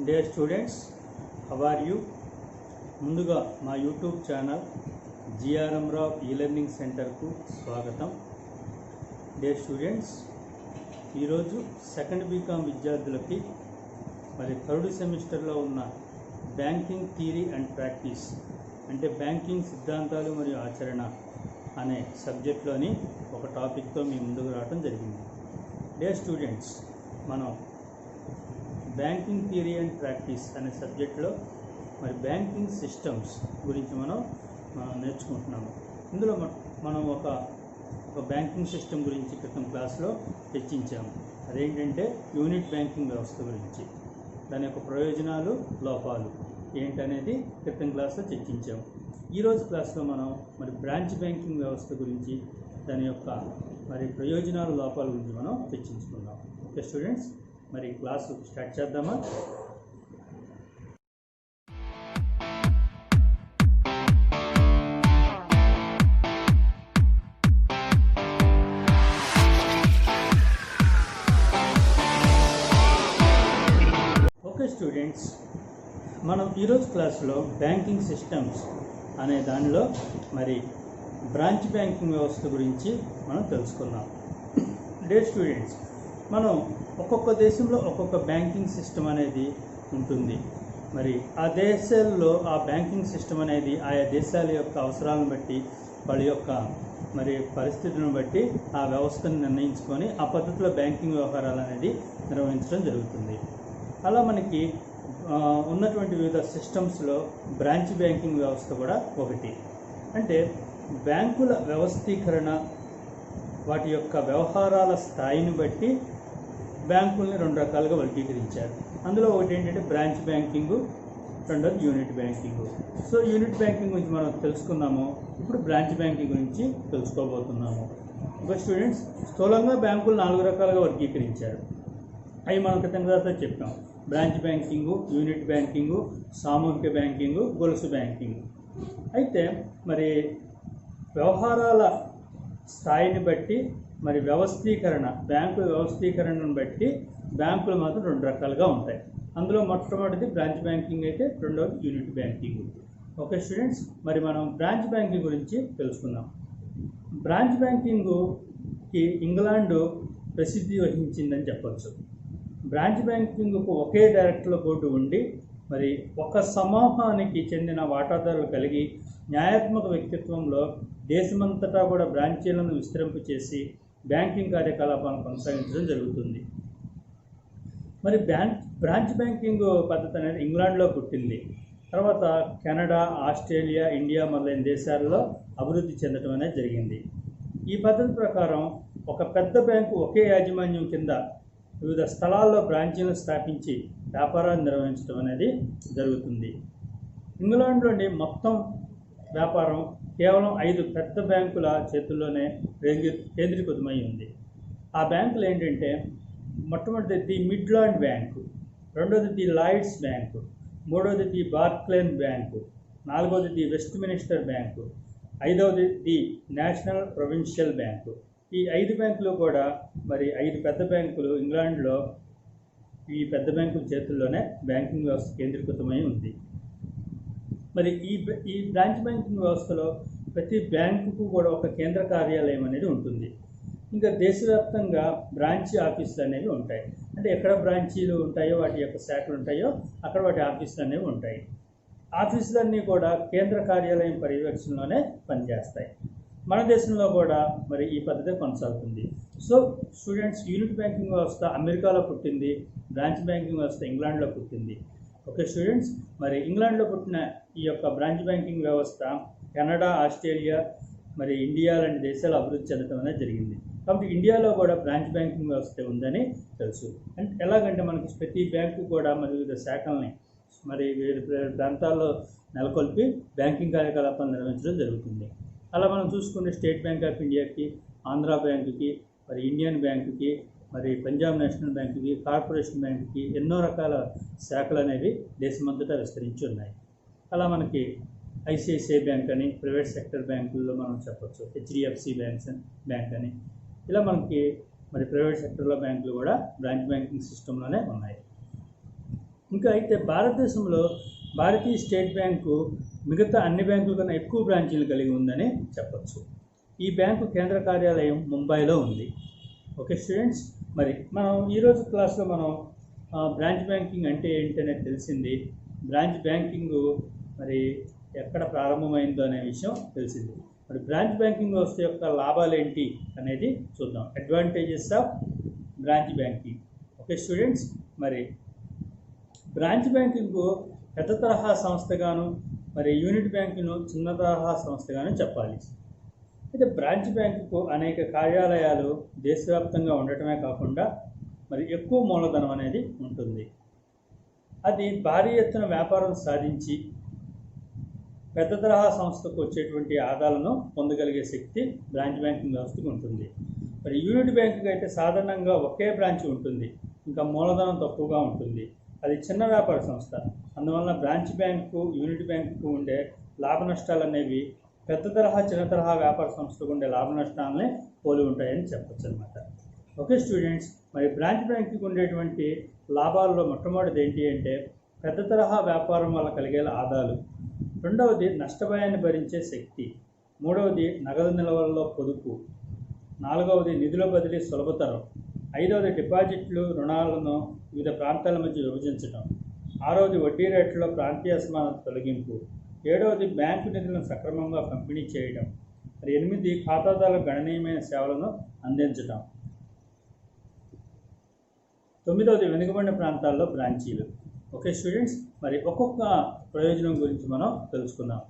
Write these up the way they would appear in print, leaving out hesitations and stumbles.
Dear students, how are you? ముందుగా మా YouTube channel GRM Rao e-learning సెంటర్కు స్వాగతం. డియర్ స్టూడెంట్స్, ఈరోజు సెకండ్ బీకామ్ విద్యార్థులకి మరి థర్డ్ సెమిస్టర్లో ఉన్న బ్యాంకింగ్ థియరీ అండ్ ప్రాక్టీస్ అంటే బ్యాంకింగ్ సిద్ధాంతాలు మరియు ఆచరణ అనే సబ్జెక్ట్లోని ఒక టాపిక్తో మీ ముందుకు రావడం జరిగింది. డియర్ స్టూడెంట్స్, మనం బ్యాంకింగ్ థియరీ అండ్ ప్రాక్టీస్ అనే సబ్జెక్ట్లో మరి బ్యాంకింగ్ సిస్టమ్స్ గురించి మనం నేర్చుకుంటున్నాము. ఇందులో మనం ఒక బ్యాంకింగ్ సిస్టమ్ గురించి క్రితం క్లాస్లో చర్చించాము. అదేంటంటే యూనిట్ బ్యాంకింగ్ వ్యవస్థ గురించి, దాని యొక్క ప్రయోజనాలు, లోపాలు ఏంటనేది క్రితం క్లాస్లో చర్చించాము. ఈరోజు క్లాస్లో మనం మరి బ్రాంచ్ బ్యాంకింగ్ వ్యవస్థ గురించి, దాని యొక్క మరి ప్రయోజనాలు, లోపాల గురించి మనం చర్చించుకుందాం. ఓకే స్టూడెంట్స్, మరి క్లాసు స్టార్ట్ చేద్దామా? ఓకే స్టూడెంట్స్, మనం ఈరోజు క్లాస్లో బ్యాంకింగ్ సిస్టమ్స్ అనే దానిలో మరి బ్రాంచ్ బ్యాంకింగ్ వ్యవస్థ గురించి మనం తెలుసుకుందాం. డియర్ స్టూడెంట్స్, మనం ఒక్కొక్క దేశంలో ఒక్కొక్క బ్యాంకింగ్ సిస్టమ్ అనేది ఉంటుంది. మరి ఆ దేశాల్లో ఆ బ్యాంకింగ్ సిస్టమ్ అనేది ఆయా దేశాల యొక్క అవసరాలను బట్టి, వాళ్ళ యొక్క మరి పరిస్థితులను బట్టి ఆ వ్యవస్థను నిర్ణయించుకొని ఆ పద్ధతిలో బ్యాంకింగ్ వ్యవహారాలు అనేది నిర్వహించడం జరుగుతుంది. అలా మనకి ఉన్నటువంటి వివిధ సిస్టమ్స్లో బ్రాంచ్ బ్యాంకింగ్ వ్యవస్థ కూడా ఒకటి. అంటే బ్యాంకుల వ్యవస్థీకరణ, వాటి యొక్క వ్యవహారాల స్థాయిని బట్టి బ్యాంకుల్ని రెండు రకాలుగా వర్గీకరించారు. అందులో ఒకటి ఏంటంటే బ్రాంచ్ బ్యాంకింగ్, రెండోది unit banking. So unit banking గురించి మనం తెలుసుకున్నాము. ఇప్పుడు బ్రాంచ్ బ్యాంకింగ్ గురించి తెలుసుకోబోతున్నాము. ఒక స్టూడెంట్స్, స్థూలంగా బ్యాంకులు 4 రకాలుగా వర్గీకరించారు. అవి మనం క్రితం క్లాస్లో చెప్పాం. బ్రాంచ్ బ్యాంకింగు, యూనిట్ బ్యాంకింగు, సామూహిక బ్యాంకింగు, గొలుసు బ్యాంకింగు. అయితే మరి వ్యవహారాల స్థాయిని బట్టి మరి వ్యవస్థీకరణ, బ్యాంకు వ్యవస్థీకరణను బట్టి బ్యాంకులు మాత్రం 2 రకాలుగా ఉంటాయి. అందులో మొట్టమొదటిది బ్రాంచ్ బ్యాంకింగ్ అయితే, రెండవది యూనిట్ బ్యాంకింగ్. ఓకే స్టూడెంట్స్, మరి మనం బ్రాంచ్ బ్యాంకింగ్ గురించి తెలుసుకుందాం. బ్రాంచ్ బ్యాంకింగ్కి ఇంగ్లాండ్ ప్రసిద్ధి వహించిందని చెప్పచ్చు. బ్రాంచ్ బ్యాంకింగ్కు ఒకే డైరెక్టర్ల బోర్డు ఉండి మరి ఒక సమూహానికి చెందిన వాటాదారులు కలిగి న్యాయాత్మక వ్యక్తిత్వంలో దేశమంతటా కూడా బ్రాంచీలను విస్తరింపు చేసి బ్యాంకింగ్ కార్యకలాపాలను కొనసాగించడం జరుగుతుంది. మరి బ్రాంచ్ బ్యాంకింగ్ పద్ధతి అనేది ఇంగ్లాండ్లో పుట్టింది. తర్వాత కెనడా, ఆస్ట్రేలియా, ఇండియా మొదలైన దేశాల్లో అభివృద్ధి చెందడం అనేది జరిగింది. ఈ పద్ధతి ప్రకారం ఒక పెద్ద బ్యాంకు ఒకే యాజమాన్యం కింద వివిధ స్థలాల్లో బ్రాంచీలను స్థాపించి వ్యాపారాన్ని నిర్వహించడం అనేది జరుగుతుంది. ఇంగ్లాండ్లోని మొత్తం వ్యాపారం కేవలం 5 పెద్ద బ్యాంకుల చేతుల్లోనే కేంద్రీకృతమై ఉంది. ఆ బ్యాంకులు ఏంటంటే, మొట్టమొదటిది ది మిడ్లాండ్ బ్యాంకు, రెండోది ది లాయిడ్స్ బ్యాంకు, మూడవది ది బార్క్లేన్ బ్యాంకు, నాలుగవది ది వెస్ట్మినిస్టర్ బ్యాంకు, ఐదవది ది నేషనల్ ప్రొవిన్షియల్ బ్యాంకు. ఈ 5 బ్యాంకులు కూడా మరి 5 పెద్ద బ్యాంకులు ఇంగ్లాండ్లో ఈ పెద్ద బ్యాంకుల చేతుల్లోనే బ్యాంకింగ్ వ్యవస్థ కేంద్రీకృతమై ఉంది. మరి ఈ బ్రాంచ్ బ్యాంకింగ్ వ్యవస్థలో ప్రతి బ్యాంకుకు కూడా ఒక కేంద్ర కార్యాలయం అనేది ఉంటుంది. ఇంకా దేశవ్యాప్తంగా బ్రాంచ్ ఆఫీసులు అనేవి ఉంటాయి. అంటే ఎక్కడ బ్రాంచీలు ఉంటాయో, వాటి యొక్క శాఖలు ఉంటాయో అక్కడ వాటి ఆఫీసులు అనేవి ఉంటాయి. ఆఫీసులన్నీ కూడా కేంద్ర కార్యాలయం పర్యవేక్షణలోనే పనిచేస్తాయి. మన దేశంలో కూడా మరి ఈ పద్ధతి కొనసాగుతుంది. సో స్టూడెంట్స్, యూనిట్ బ్యాంకింగ్ వ్యవస్థ అమెరికాలో పుట్టింది, బ్రాంచ్ బ్యాంకింగ్ వ్యవస్థ ఇంగ్లాండ్లో పుట్టింది. ఓకే స్టూడెంట్స్, మరి ఇంగ్లాండ్లో పుట్టిన ఈ యొక్క బ్రాంచ్ బ్యాంకింగ్ వ్యవస్థ కెనడా, ఆస్ట్రేలియా, మరి ఇండియా లాంటి దేశాలు అభివృద్ధి చెందడం అనేది జరిగింది. కాబట్టి ఇండియాలో కూడా బ్రాంచ్ బ్యాంకింగ్ వ్యవస్థ ఉందని తెలుసు. అంటే ఎలాగంటే మనకి ప్రతి బ్యాంకు కూడా మరి వివిధ శాఖల్ని మరి వివిధ ప్రాంతాల్లో నెలకొల్పి బ్యాంకింగ్ కార్యకలాపాలు నిర్వహించడం జరుగుతుంది. అలా మనం చూసుకుంటే స్టేట్ బ్యాంక్ ఆఫ్ ఇండియాకి, ఆంధ్రా బ్యాంకుకి, మరి ఇండియన్ బ్యాంకుకి, మరి పంజాబ్ నేషనల్ బ్యాంకుకి, కార్పొరేషన్ బ్యాంకుకి ఎన్నో రకాల శాఖలు అనేవి దేశమంతటా విస్తరించి ఉన్నాయి. అలా మనకి ఐసిఐసిఐ బ్యాంక్ అని, ప్రైవేట్ సెక్టర్ బ్యాంకుల్లో మనం చెప్పచ్చు, హెచ్డిఎఫ్సి బ్యాంక్ అని, ఇలా మనకి మరి ప్రైవేట్ సెక్టర్లో బ్యాంకులు కూడా బ్రాంచ్ బ్యాంకింగ్ సిస్టంలోనే ఉన్నాయి. ఇంకా అయితే భారతదేశంలో భారతీయ స్టేట్ బ్యాంకు మిగతా అన్ని బ్యాంకుల కన్నా ఎక్కువ బ్రాంచీలు కలిగి ఉందని చెప్పచ్చు. ఈ బ్యాంకు కేంద్ర కార్యాలయం ముంబైలో ఉంది. ఓకే స్టూడెంట్స్, మరి మనం ఈరోజు క్లాస్లో మనం బ్రాంచ్ బ్యాంకింగ్ అంటే ఏంటనేది తెలిసింది. బ్రాంచ్ బ్యాంకింగ్ మరి ఎక్కడ ప్రారంభమైందో అనే విషయం తెలిసింది. మరి బ్రాంచ్ బ్యాంకింగ్ వ్యవస్థ యొక్క లాభాలు ఏంటి అనేది చూద్దాం. Advantages of branch banking. Okay students, మరి బ్రాంచ్ బ్యాంకింగ్ పెద్ద తరహా సంస్థగాను మరి యూనిట్ బ్యాంకును చిన్న తరహా సంస్థగాను చెప్పాలి. అయితే బ్రాంచ్ బ్యాంకుకు అనేక కార్యాలయాలు దేశవ్యాప్తంగా ఉండటమే కాకుండా మరి ఎక్కువ మూలధనం అనేది ఉంటుంది. అది భారీ ఎత్తున వ్యాపారం సాధించి పెద్ద తరహా సంస్థకు వచ్చేటువంటి ఆదాయాలను పొందగలిగే శక్తి బ్రాంచ్ బ్యాంకింగ్ వ్యవస్థకు ఉంటుంది. మరి యూనిట్ బ్యాంకుకి అయితే సాధారణంగా ఒకే బ్రాంచ్ ఉంటుంది, ఇంకా మూలధనం తక్కువగా ఉంటుంది. అది చిన్న వ్యాపార సంస్థ. అందువలన బ్రాంచ్ బ్యాంకు యూనిట్ బ్యాంకుకు ఉండే లాభ నష్టాలు అనేవి పెద్ద తరహా చిన్న తరహా వ్యాపార సంస్థకు ఉండే లాభ నష్టాలనే పోలి ఉంటాయని చెప్పచ్చు అనమాట. ఓకే స్టూడెంట్స్, మరి బ్రాంచ్ బ్యాంకుకి ఉండేటువంటి లాభాల్లో మొట్టమొదటిది ఏంటి అంటే పెద్ద తరహా వ్యాపారం వల్ల కలిగే ఆదాయాలు, రెండవది నష్టభయాన్ని భరించే శక్తి, మూడవది నగదు నిల్వల్లో పొదుపు, నాలుగవది నిధుల బదిలీ సులభతరం, ఐదవది డిపాజిట్లు రుణాలను వివిధ ప్రాంతాల మధ్య విభజించడం, ఆరవది వడ్డీ రేట్లలో ప్రాంతీయ అసమానత తొలగింపు, ఏడవది బ్యాంకు నిధులను సక్రమంగా పంపిణీ చేయడం, మరి ఎనిమిది ఖాతాదారులకు గణనీయమైన సేవలను అందించడం, తొమ్మిదవది వెనుకబడిన ప్రాంతాల్లో బ్రాంచీలు. ఓకే స్టూడెంట్స్, మరి ఒక్కొక్క ప్రయోజనం గురించి మనం తెలుసుకుందాం.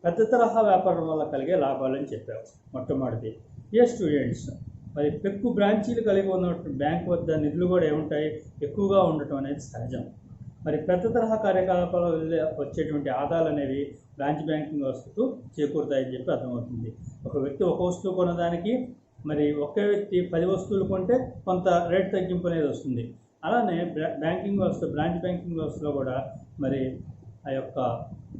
పెద్ద తరహా వ్యాపారం వల్ల కలిగే లాభాలని చెప్పాము. మొట్టమొదటిది స్టూడెంట్స్, మరి ఎక్కువ బ్రాంచీలు కలిగి ఉన్నటువంటి బ్యాంక్ వద్ద నిధులు కూడా ఏముంటాయి, ఎక్కువగా ఉండటం అనేది సహజం. మరి పెద్ద తరహా కార్యకలాపాల వల్ల వచ్చేటువంటి ఆదాయాలు అనేవి బ్రాంచ్ బ్యాంకింగ్ వ్యవస్థకు చేకూరుతాయని చెప్పి అర్థమవుతుంది. ఒక వ్యక్తి ఒక వస్తువు కొనడానికి మరి ఒకే వ్యక్తి 10 వస్తువులు కొంటే కొంత రేట్ తగ్గింపు అనేది వస్తుంది. అలానే బ్యాంకింగ్ వ్యవస్థ బ్రాంచ్ బ్యాంకింగ్ వ్యవస్థలో కూడా మరి ఆ యొక్క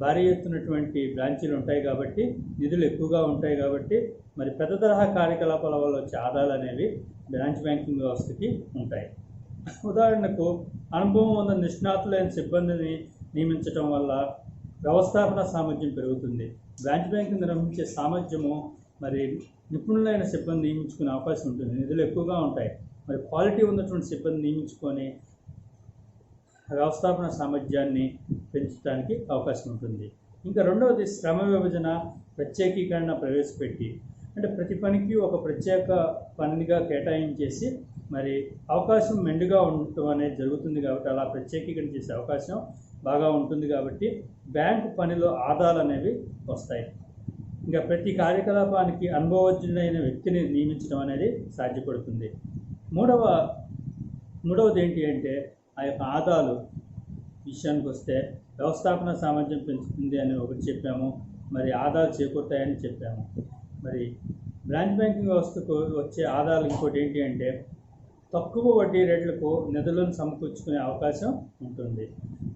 భారీ ఎత్తునటువంటి బ్రాంచీలు ఉంటాయి కాబట్టి నిధులు ఎక్కువగా ఉంటాయి కాబట్టి మరి పెద్ద తరహా కార్యకలాపాల వల్ల వచ్చే ఆదాయాలు అనేవి బ్రాంచ్ బ్యాంకింగ్ వ్యవస్థకి ఉంటాయి. ఉదాహరణకు అనుభవం ఉన్న నిష్ణాతులైన సిబ్బందిని నియమించడం వల్ల వ్యవస్థాపన సామర్థ్యం పెరుగుతుంది. బ్రాంచ్ బ్యాంకింగ్ నిర్వహించే సామర్థ్యము మరి నిపుణులైన సిబ్బంది నియమించుకునే అవకాశం ఉంటుంది. నిధులు ఎక్కువగా ఉంటాయి, మరి క్వాలిటీ ఉన్నటువంటి సిబ్బంది నియమించుకొని వ్యవస్థాపన సామర్థ్యాన్ని పెంచడానికి అవకాశం ఉంటుంది. ఇంకా రెండవది శ్రమ విభజన ప్రత్యేకీకరణ ప్రవేశపెట్టి, అంటే ప్రతి పనికి ఒక ప్రత్యేక పనిగా కేటాయించేసి మరి అవకాశం మెండుగా ఉండటం అనేది జరుగుతుంది కాబట్టి అలా ప్రత్యేకీకరణ చేసే అవకాశం బాగా ఉంటుంది కాబట్టి బ్యాంకు పనిలో ఆదాయాలు అనేవి వస్తాయి. ఇంకా ప్రతి కార్యకలాపానికి అనుభవజ్ఞుడైన వ్యక్తిని నియమించడం అనేది సాధ్యపడుతుంది. మూడవది ఏంటి అంటే ఆ యొక్క ఆదాయాలు విషయానికి వస్తే వ్యవస్థాపన సామర్థ్యం పెంచుతుంది అని ఒకటి చెప్పాము, మరి ఆదాయాలు చేకూరుతాయని చెప్పాము. మరి బ్రాంచ్ బ్యాంకింగ్ వ్యవస్థకు వచ్చే ఆదాయాలు ఇంకోటి ఏంటి అంటే తక్కువ వడ్డీ రేట్లకు నిధులను సమకూర్చుకునే అవకాశం ఉంటుంది.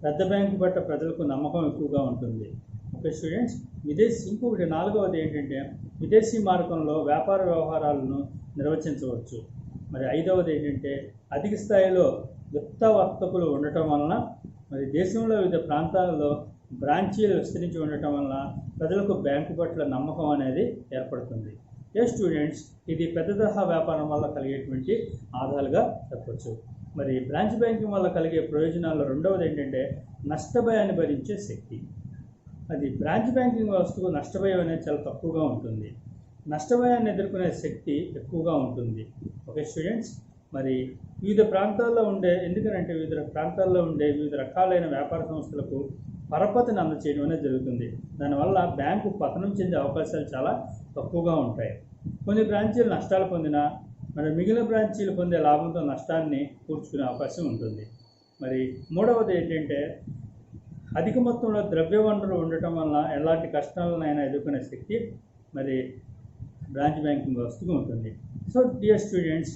పెద్ద బ్యాంకు పట్ల ప్రజలకు నమ్మకం ఎక్కువగా ఉంటుంది. ఓకే స్టూడెంట్స్, ఇంకొకటి నాలుగవది ఏంటంటే విదేశీ మార్గంలో వ్యాపార వ్యవహారాలను నిర్వచించవచ్చు. మరి ఐదవది ఏంటంటే అధిక స్థాయిలో విత్త వర్తకులు ఉండటం వలన మరి దేశంలో వివిధ ప్రాంతాలలో బ్రాంచీలు విస్తరించి ఉండటం వలన ప్రజలకు బ్యాంకు పట్ల నమ్మకం అనేది ఏర్పడుతుంది. స్టూడెంట్స్, ఇది పెద్ద తరహా వ్యాపారం వల్ల కలిగేటువంటి ఆదాయాలుగా చెప్పవచ్చు. మరి బ్రాంచ్ బ్యాంకింగ్ వల్ల కలిగే ప్రయోజనాల్లో రెండవది ఏంటంటే నష్టభయాన్ని భరించే శక్తి. అది బ్రాంచ్ బ్యాంకింగ్ వ్యవస్థకు నష్టభయం అనేది చాలా తక్కువగా ఉంటుంది. నష్టభయాన్ని ఎదుర్కొనే శక్తి ఎక్కువగా ఉంటుంది. ఓకే స్టూడెంట్స్, మరి వివిధ ప్రాంతాల్లో ఉండే వివిధ రకాలైన వ్యాపార సంస్థలకు పరపతిని అందచేయడం అనేది జరుగుతుంది. దానివల్ల బ్యాంకు పతనం చెందే అవకాశాలు చాలా తక్కువగా ఉంటాయి. కొన్ని బ్రాంచీలు నష్టాలు పొందినా మరి మిగిలిన బ్రాంచీలు పొందే లాభంతో నష్టాన్ని పూడ్చుకునే అవకాశం ఉంటుంది. మరి మూడవది ఏంటంటే అధిక మొత్తంలో ద్రవ్య వనరులు ఉండటం వలన ఎలాంటి కష్టాలనైనా ఎదుర్కొనే శక్తి మరి బ్రాంచ్ బ్యాంకింగ్ వ్యవస్థకు ఉంటుంది. సో డియర్ స్టూడెంట్స్,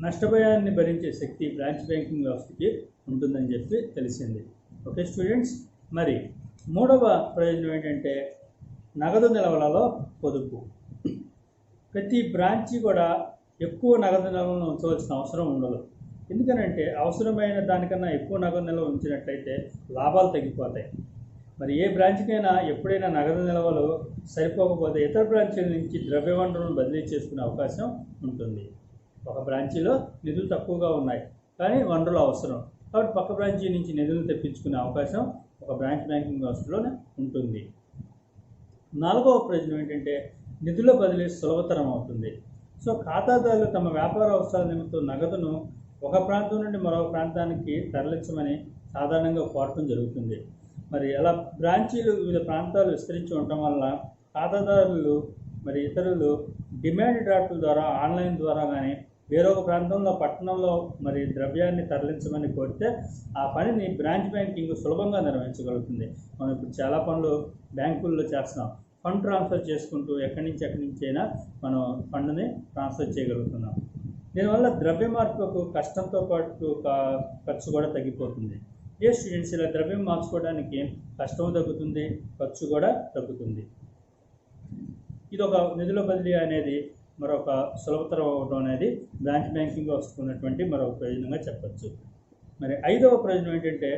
నష్టభయాన్ని భరించే శక్తి బ్రాంచ్ బ్యాంకింగ్ వ్యవస్థకి ఉంటుందని చెప్పి తెలిసింది. ఓకే స్టూడెంట్స్, మరి మూడవ ప్రయోజనం ఏంటంటే నగదు నిల్వలలో పొదుపు. ప్రతి బ్రాంచి కూడా ఎక్కువ నగదు నిల్వలను ఉంచవలసిన అవసరం ఉండదు. ఎందుకనంటే అవసరమైన దానికన్నా ఎక్కువ నగదు నిల్వ ఉంచినట్లయితే లాభాలు తగ్గిపోతాయి. మరి ఏ బ్రాంచ్కైనా ఎప్పుడైనా నగదు నిల్వలు సరిపోకపోతే ఇతర బ్రాంచీల నుంచి ద్రవ్య వనరులను బదిలీ చేసుకునే అవకాశం ఉంటుంది. ఒక బ్రాంచీలో నిధులు తక్కువగా ఉన్నాయి కానీ వనరులు అవసరం, కాబట్టి పక్క బ్రాంచీ నుంచి నిధులు తెప్పించుకునే అవకాశం ఒక బ్రాంచ్ బ్యాంకింగ్ వ్యవస్థలోనే ఉంటుంది. 4వ ప్రయోజనం ఏంటంటే నిధుల బదిలీ సులభతరం అవుతుంది. సో ఖాతాదారులు తమ వ్యాపార అవసరాల నిమిత్తం నగదును ఒక ప్రాంతం నుండి మరొక ప్రాంతానికి తరలించమని సాధారణంగా కోరటం జరుగుతుంది. మరి అలా బ్రాంచీలు వివిధ ప్రాంతాలు విస్తరించి ఉండటం వల్ల ఖాతాదారులు మరి ఇతరులు డిమాండ్ డ్రాఫ్ట్ల ద్వారా ఆన్లైన్ ద్వారా కానీ వేరొక ప్రాంతంలో పట్టణంలో మరి ద్రవ్యాన్ని తరలించమని కోరితే ఆ పనిని బ్రాంచ్ బ్యాంకింగ్ సులభంగా నిర్వహించగలుగుతుంది. మనం ఇప్పుడు చాలా పనులు బ్యాంకుల్లో చేస్తున్నాం. ఫండ్ ట్రాన్స్ఫర్ చేసుకుంటూ ఎక్కడి నుంచి అయినా మనం ఫండ్ని ట్రాన్స్ఫర్ చేయగలుగుతున్నాం. దీనివల్ల ద్రవ్య మార్పుకు కష్టంతో పాటు ఖర్చు కూడా తగ్గిపోతుంది. ఏ స్టూడెంట్స్ ఇలా ద్రవ్యం మార్చుకోవడానికి కష్టం తగ్గుతుంది, ఖర్చు కూడా తగ్గుతుంది. ఇది ఒక నిధుల బదిలీ అనేది మరొక సులభతరం అవడం అనేది బ్రాంచ్ బ్యాంకింగ్ వస్తున్నటువంటి మరొక ప్రయోజనంగా చెప్పచ్చు. మరి 5వ ప్రయోజనం ఏంటంటే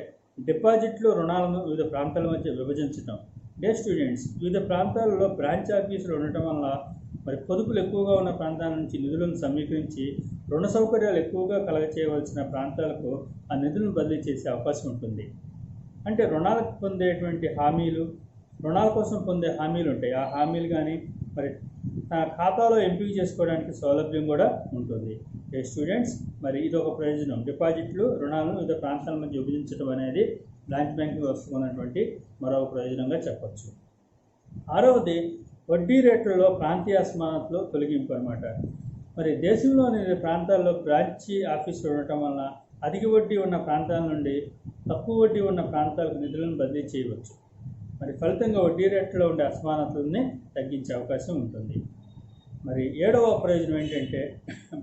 డిపాజిట్లు రుణాలను వివిధ ప్రాంతాల మధ్య విభజించడం. స్టూడెంట్స్ వివిధ ప్రాంతాలలో బ్రాంచ్ ఆఫీసులు ఉండటం వల్ల మరి పొదుపులు ఎక్కువగా ఉన్న ప్రాంతాల నుంచి నిధులను సమీకరించి రుణ సౌకర్యాలు ఎక్కువగా కలగచేయవలసిన ప్రాంతాలకు ఆ నిధులను బదిలీ చేసే అవకాశం ఉంటుంది. అంటే రుణాలకు పొందేటువంటి హామీలు, రుణాల కోసం పొందే హామీలు ఉంటాయి. ఆ హామీలు కానీ మరి ఖాతాలో ఎంపిక చేసుకోవడానికి సౌలభ్యం కూడా ఉంటుంది. స్టూడెంట్స్ మరి ఇది ఒక ప్రయోజనం. డిపాజిట్లు రుణాలను వివిధ ప్రాంతాల మధ్య విభజించడం అనేది బ్రాంచ్ బ్యాంకింగ్ వ్యవస్థ ఉన్నటువంటి మరొక ప్రయోజనంగా చెప్పచ్చు. 6వది వడ్డీ రేట్లలో ప్రాంతీయ అసమానతలు తొలగింపు అన్నమాట. మరి దేశంలోని ప్రాంతాల్లో బ్రాంచీ ఆఫీసులు ఉండటం వల్ల అధిక వడ్డీ ఉన్న ప్రాంతాల నుండి తక్కువ వడ్డీ ఉన్న ప్రాంతాలకు నిధులను బదిలీ చేయవచ్చు. మరి ఫలితంగా వడ్డీ రేట్లలో ఉండే అసమానతల్ని తగ్గించే అవకాశం ఉంటుంది. మరి 7వ ప్రయోజనం ఏంటంటే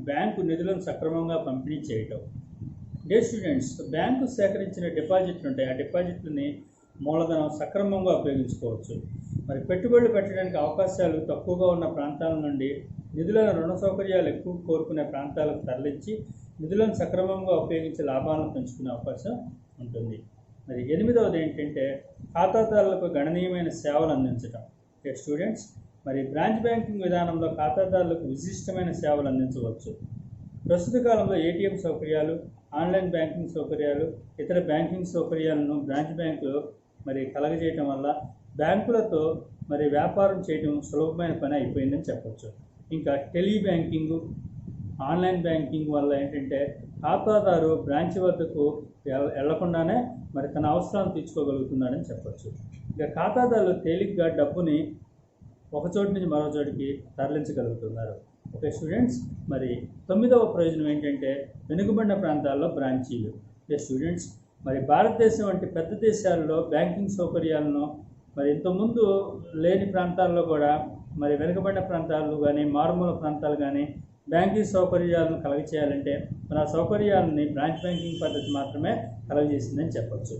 బ్యాంకు నిధులను సక్రమంగా పంపిణీ చేయటం. స్టూడెంట్స్ బ్యాంకు సేకరించిన డిపాజిట్లు ఉంటాయి. ఆ డిపాజిట్లని మూలధనం సక్రమంగా ఉపయోగించుకోవచ్చు. మరి పెట్టుబడులు పెట్టడానికి అవకాశాలు తక్కువగా ఉన్న ప్రాంతాల నుండి నిధులను రుణ సౌకర్యాలు ఎక్కువ కోరుకునే ప్రాంతాలకు తరలించి నిధులను సక్రమంగా ఉపయోగించి లాభాలను పెంచుకునే అవకాశం ఉంటుంది. మరి 8వది ఏంటంటే ఖాతాదారులకు గణనీయమైన సేవలు అందించడం. స్టూడెంట్స్ మరి బ్రాంచ్ బ్యాంకింగ్ విధానంలో ఖాతాదారులకు విశిష్టమైన సేవలు అందించవచ్చు. ప్రస్తుత కాలంలో ఏటీఎం సౌకర్యాలు, ఆన్లైన్ బ్యాంకింగ్ సౌకర్యాలు, ఇతర బ్యాంకింగ్ సౌకర్యాలను బ్రాంచ్ బ్యాంకులు మరి కలగజేయటం వల్ల బ్యాంకులతో మరి వ్యాపారం చేయడం సులభమైన పని అయిపోయిందని చెప్పవచ్చు. ఇంకా టెలి బ్యాంకింగ్, ఆన్లైన్ బ్యాంకింగ్ వల్ల ఏంటంటే ఖాతాదారు బ్రాంచ్ వద్దకు వెళ్లకుండానే మరి తన అవసరాలను తీర్చుకోగలుగుతున్నాడని చెప్పచ్చు. ఇక ఖాతాదారులు తేలిగ్గా డబ్బుని ఒక చోటు నుంచి మరో చోటికి తరలించగలుగుతున్నారు. స్టూడెంట్స్ మరి 9వ ప్రయోజనం ఏంటంటే వెనుకబడిన ప్రాంతాల్లో బ్రాంచీలు. స్టూడెంట్స్ మరి భారతదేశం వంటి పెద్ద దేశాల్లో బ్యాంకింగ్ సౌకర్యాలను మరి ఇంతకుముందు లేని ప్రాంతాల్లో కూడా మరి వెనుకబడిన ప్రాంతాలు కానీ మారుమూల ప్రాంతాలు కానీ బ్యాంకింగ్ సౌకర్యాలను కలగచేయాలంటే మరి ఆ సౌకర్యాలని బ్రాంచ్ బ్యాంకింగ్ పద్ధతి మాత్రమే కలగజేసిందని చెప్పచ్చు.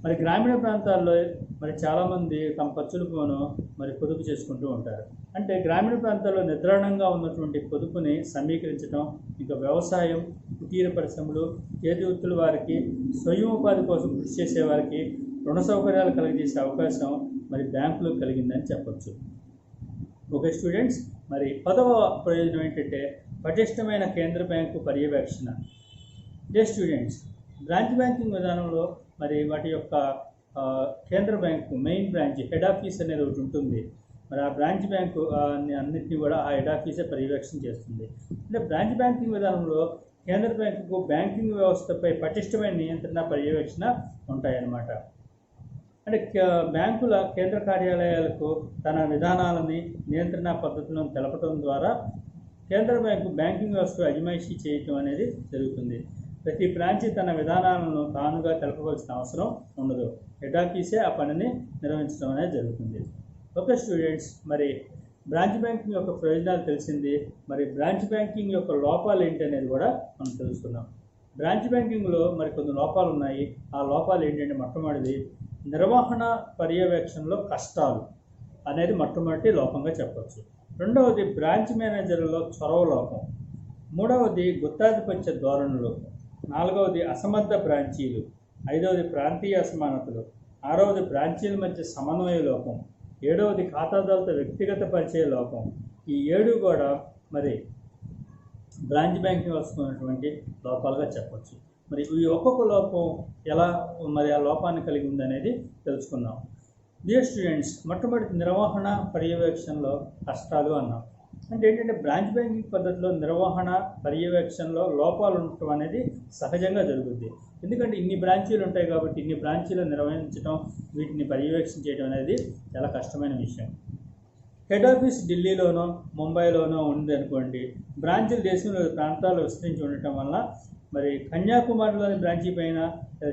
మరి గ్రామీణ ప్రాంతాల్లో మరి చాలామంది తమ ఖర్చులను మరి పొదుపు చేసుకుంటూ ఉంటారు. అంటే గ్రామీణ ప్రాంతాల్లో నిద్రాణంగా ఉన్నటువంటి పొదుపుని సమీకరించడం, ఇంకా వ్యవసాయం, కుటీర పరిశ్రమలు, చేతి వృత్తుల వారికి, స్వయం ఉపాధి కోసం కృషి చేసే వారికి రుణ సౌకర్యాలు కలగజేసే అవకాశం మరి బ్యాంకులకు కలిగిందని చెప్పచ్చు. స్టూడెంట్స్ మరి 10వ ప్రయోజనం ఏంటంటే పటిష్టమైన కేంద్ర బ్యాంకు పర్యవేక్షణ. స్టూడెంట్స్ బ్రాంచ్ బ్యాంకింగ్ విధానంలో మరి వాటి యొక్క కేంద్ర bank main branch head office అనేది ఒకటి ఉంటుంది. మరి ఆ బ్రాంచ్ బ్యాంకు అన్నింటినీ కూడా ఆ హెడ్ ఆఫీసే పర్యవేక్షణ చేస్తుంది. అంటే బ్రాంచ్ బ్యాంకింగ్ విధానంలో కేంద్ర బ్యాంకుకు బ్యాంకింగ్ వ్యవస్థపై పటిష్టమైన నియంత్రణ, పర్యవేక్షణ ఉంటాయన్నమాట. అంటే బ్యాంకుల కేంద్ర కార్యాలయాలకు తన విధానాలని, నియంత్రణ పద్ధతులను తెలపడం ద్వారా కేంద్ర బ్యాంకు బ్యాంకింగ్ వ్యవస్థ అజమాయిషీ చేయటం అనేది జరుగుతుంది. ప్రతి బ్రాంచి తన విధానాలను తానుగా తెలపవలసిన అవసరం ఉండదు. హెడ్ ఆఫీసే ఆ పనిని నిర్వహించడం అనేది జరుగుతుంది. స్టూడెంట్స్ మరి బ్రాంచ్ బ్యాంకింగ్ యొక్క ప్రయోజనాలు తెలిసింది. మరి బ్రాంచ్ బ్యాంకింగ్ యొక్క లోపాలు ఏంటి అనేది కూడా మనం తెలుసుకున్నాం. బ్రాంచ్ బ్యాంకింగ్లో మరి కొన్ని లోపాలు ఉన్నాయి. ఆ లోపాలు ఏంటంటే మొట్టమొదటిది నిర్వహణ పర్యవేక్షణలో కష్టాలు అనేది మొట్టమొదటి లోపంగా చెప్పవచ్చు. రెండవది బ్రాంచ్ మేనేజర్లలో చొరవ లోపం. మూడవది గుత్తాధిపత్య ధోరణులు. నాలుగవది అసమర్థ బ్రాంచీలు, ఐదవది ప్రాంతీయ అసమానతలు, ఆరవది బ్రాంచీల మధ్య సమన్వయ లోపం, ఏడవది ఖాతాదారులతో వ్యక్తిగత పరిచయ లోపం. ఈ 7 కూడా మరి బ్రాంచ్ బ్యాంకింగ్ వస్తున్నటువంటి లోపాలుగా చెప్పచ్చు. మరి ఈ ఒక్కొక్క లోపం ఎలా మరి ఆ లోపాన్ని కలిగి ఉందనేది తెలుసుకుందాం. డియర్ స్టూడెంట్స్, మొట్టమొదటి నిర్వహణ పర్యవేక్షణలో కష్టాలు అన్నాం. అంటే ఏంటంటే బ్రాంచ్ బ్యాంకింగ్ పద్ధతిలో నిర్వహణ పర్యవేక్షణలో లోపాలు ఉండటం అనేది సహజంగా జరుగుద్ది. ఎందుకంటే ఇన్ని బ్రాంచీలు ఉంటాయి కాబట్టి ఇన్ని బ్రాంచీలు నిర్వహించడం, వీటిని పర్యవేక్షణ చేయడం అనేది చాలా కష్టమైన విషయం. హెడ్ ఆఫీస్ ఢిల్లీలోనో ముంబైలోనో ఉంది అనుకోండి, బ్రాంచీలు దేశంలో ప్రాంతాలు విస్తరించి ఉండటం వల్ల మరి కన్యాకుమారిలోని బ్రాంచీ పైన,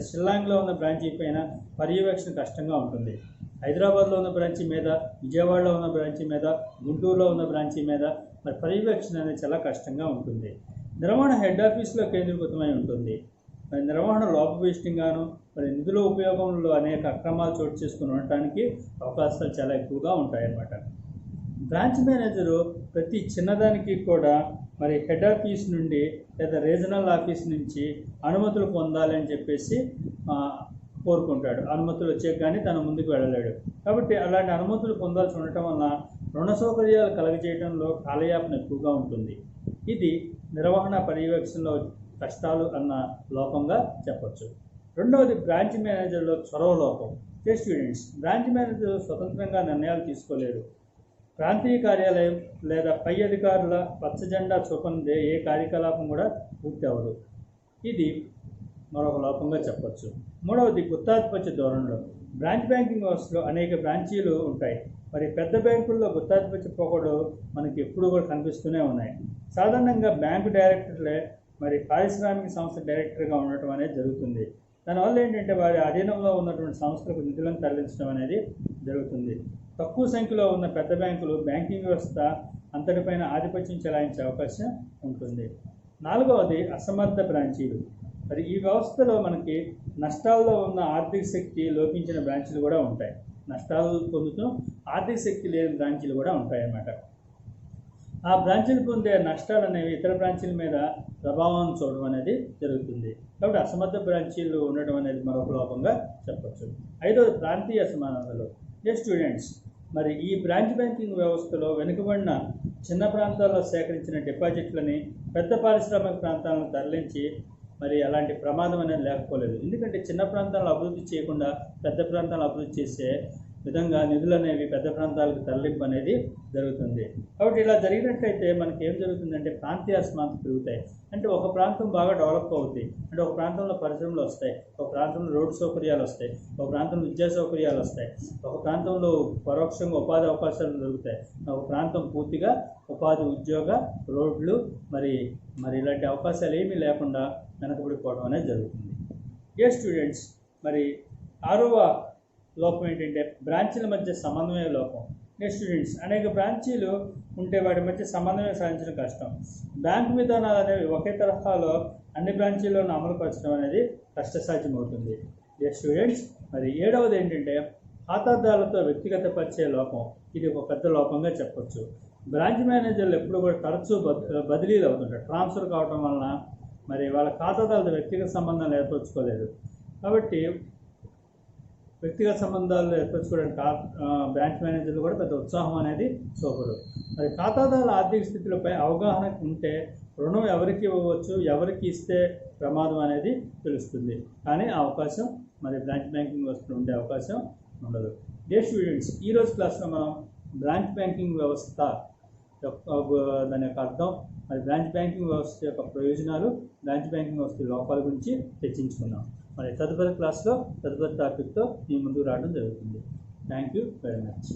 షిల్లాంగ్లో ఉన్న బ్రాంచీ పైన పర్యవేక్షణ కష్టంగా ఉంటుంది. హైదరాబాద్లో ఉన్న బ్రాంచీ మీద, విజయవాడలో ఉన్న బ్రాంచీ మీద, గుంటూరులో ఉన్న బ్రాంచీ మీద మరి పర్యవేక్షణ అనేది చాలా కష్టంగా ఉంటుంది. నిర్వహణ హెడ్ ఆఫీస్లో కేంద్రీకృతమై ఉంటుంది. మరి నిర్వహణ లోపభూయిష్టంగాను, మరి నిధుల ఉపయోగంలో అనేక అక్రమాలు చోటు చేసుకుని ఉండటానికి అవకాశాలు చాలా ఎక్కువగా ఉంటాయన్నమాట. బ్రాంచ్ మేనేజరు ప్రతి చిన్నదానికి కూడా మరి హెడ్ ఆఫీస్ నుండి లేదా రీజనల్ ఆఫీస్ నుంచి అనుమతులు పొందాలి అని చెప్పేసి కోరుకుంటాడు. అనుమతులు వచ్చే కానీ తన ముందుకు వెళ్ళలేడు. కాబట్టి అలాంటి అనుమతులు పొందాల్సి ఉండటం వల్ల రుణ సౌకర్యాలు కలగజేయడంలో కాలయాపన ఎక్కువగా ఉంటుంది. ఇది నిర్వహణ పర్యవేక్షణలో కష్టాలు అన్న లోపంగా చెప్పచ్చు. రెండవది బ్రాంచ్ మేనేజర్లో చొరవ లోపం. స్టూడెంట్స్, బ్రాంచ్ మేనేజర్ స్వతంత్రంగా నిర్ణయాలు తీసుకోలేరు. ప్రాంతీయ కార్యాలయం లేదా పై అధికారుల పచ్చ జెండా చూపనిదే ఏ కార్యకలాపం కూడా పూర్తి అవ్వదు. ఇది మరొక లోపంగా చెప్పచ్చు. మూడవది గుత్తాధిపత్య ధోరణిలో. బ్రాంచ్ బ్యాంకింగ్ వ్యవస్థలో అనేక బ్రాంచీలు ఉంటాయి. మరి పెద్ద బ్యాంకుల్లో గుత్తాధిపత్య పోకడు మనకి ఎప్పుడూ కూడా కనిపిస్తూనే ఉన్నాయి. సాధారణంగా బ్యాంకు డైరెక్టర్లే మరి పారిశ్రామిక సంస్థ డైరెక్టర్గా ఉండటం అనేది జరుగుతుంది. దానివల్ల ఏంటంటే వారి అధీనంలో ఉన్నటువంటి సంస్థలకు నిధులను తరలించడం అనేది జరుగుతుంది. తక్కువ సంఖ్యలో ఉన్న పెద్ద బ్యాంకులు బ్యాంకింగ్ వ్యవస్థ అంతటిపైన ఆధిపత్యం చెలాయించే అవకాశం ఉంటుంది. నాలుగవది అసమర్థ బ్రాంచీలు. మరి ఈ వ్యవస్థలో మనకి నష్టాల్లో ఉన్న ఆర్థిక శక్తి లోపించిన బ్రాంచీలు కూడా ఉంటాయి. నష్టాలు పొందుతూ ఆర్థిక శక్తి లేని బ్రాంచీలు కూడా ఉంటాయన్నమాట. ఆ బ్రాంచీలు పొందే నష్టాలు అనేవి ఇతర బ్రాంచీల మీద ప్రభావం చూడడం అనేది జరుగుతుంది. కాబట్టి అసమర్థ బ్రాంచీలు ఉండడం అనేది మరొక లోపంగా చెప్పచ్చు. ఐదవది ప్రాంతీయ అసమానతలు. స్టూడెంట్స్, మరి ఈ బ్రాంచ్ బ్యాంకింగ్ వ్యవస్థలో వెనుకబడిన చిన్న ప్రాంతాల్లో సేకరించిన డిపాజిట్లని పెద్ద పారిశ్రామిక ప్రాంతాలను తరలించి మరి అలాంటి ప్రమాదం అనేది లేకపోలేదు. ఎందుకంటే చిన్న ప్రాంతాలను అభివృద్ధి చేయకుండా పెద్ద ప్రాంతాలను అభివృద్ధి చేసే విధంగా నిధులు అనేవి పెద్ద ప్రాంతాలకు తరలింపు అనేది జరుగుతుంది. కాబట్టి ఇలా జరిగినట్లయితే మనకి ఏం జరుగుతుందంటే ప్రాంతీయ అసమానతలు పెరుగుతాయి. అంటే ఒక ప్రాంతం బాగా డెవలప్ అవుతుంది, అంటే ఒక ప్రాంతంలో పరిశ్రమలు వస్తాయి, ఒక ప్రాంతంలో రోడ్డు సౌకర్యాలు వస్తాయి, ఒక ప్రాంతంలో విద్యా సౌకర్యాలు వస్తాయి, ఒక ప్రాంతంలో పరోక్షంగా ఉపాధి అవకాశాలు దొరుకుతాయి, ఒక ప్రాంతం పూర్తిగా ఉపాధి, ఉద్యోగ, రోడ్లు మరి ఇలాంటి అవకాశాలు ఏమీ లేకుండా వెనకబడిపోవడం అనేది జరుగుతుంది. స్టూడెంట్స్, మరి ఆరవ లోపం ఏంటంటే బ్రాంచీల మధ్య సమన్వయ లోపం. స్టూడెంట్స్, అనేక బ్రాంచీలు ఉంటే వాటి మధ్య సమన్వయం సాధించడం కష్టం. బ్యాంకు విధానాలు అనేవి ఒకే తరహాలో అన్ని బ్రాంచీల్లోనూ అమలుపరచడం అనేది కష్టసాధ్యమవుతుంది. స్టూడెంట్స్, మరి ఏడవది ఏంటంటే ఖాతాదారులతో వ్యక్తిగత పరిచయ లోపం. ఇది ఒక పెద్ద లోపంగా చెప్పొచ్చు. బ్రాంచ్ మేనేజర్లు ఎప్పుడు కూడా తరచూ బదిలీలు అవుతుంటారు. ట్రాన్స్ఫర్ కావడం వలన మరి వాళ్ళ ఖాతాదారులతో వ్యక్తిగత సంబంధాలు ఏర్పరచుకోలేదు. కాబట్టి వ్యక్తిగత సంబంధాలు ఏర్పరచుకోవడానికి బ్రాంచ్ మేనేజర్లు కూడా పెద్ద ఉత్సాహం అనేది చూపరు. మరి ఖాతాదారుల ఆర్థిక స్థితిలపై అవగాహన ఉంటే రుణం ఎవరికి ఇవ్వవచ్చు, ఎవరికి ఇస్తే ప్రమాదం అనేది తెలుస్తుంది. కానీ ఆ అవకాశం మరి బ్రాంచ్ బ్యాంకింగ్ వ్యవస్థలో ఉండే అవకాశం ఉండదు. స్టూడెంట్స్, ఈరోజు క్లాస్లో మనం బ్రాంచ్ బ్యాంకింగ్ వ్యవస్థ దాని యొక్క అర్థం, మరి బ్రాంచ్ బ్యాంకింగ్ వ్యవస్థ యొక్క ప్రయోజనాలు, బ్రాంచ్ బ్యాంకింగ్ వ్యవస్థ లోపాల గురించి చర్చించుకున్నాం. మరి తదుపరి క్లాస్లో తదుపరి టాపిక్తో మీ ముందుకు రావడం జరుగుతుంది. Thank you very much.